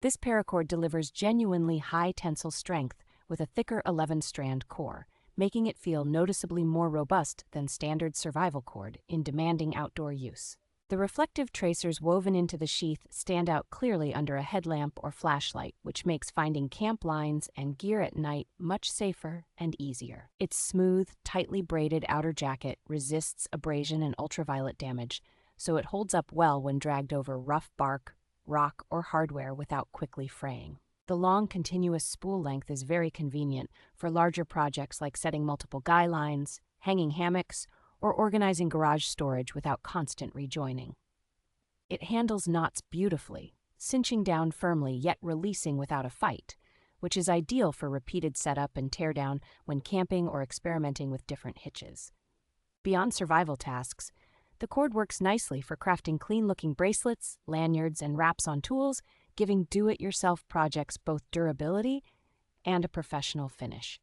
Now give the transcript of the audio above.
This paracord delivers genuinely high tensile strength with a thicker 11-strand core, making it feel noticeably more robust than standard survival cord in demanding outdoor use. The reflective tracers woven into the sheath stand out clearly under a headlamp or flashlight, which makes finding camp lines and gear at night much safer and easier. Its smooth, tightly braided outer jacket resists abrasion and ultraviolet damage, so it holds up well when dragged over rough bark, rock, or hardware without quickly fraying. The long, continuous spool length is very convenient for larger projects like setting multiple guy lines, hanging hammocks, or organizing garage storage without constant rejoining. It handles knots beautifully, cinching down firmly yet releasing without a fight, which is ideal for repeated setup and teardown when camping or experimenting with different hitches. Beyond survival tasks, the cord works nicely for crafting clean-looking bracelets, lanyards, and wraps on tools, giving do-it-yourself projects both durability and a professional finish.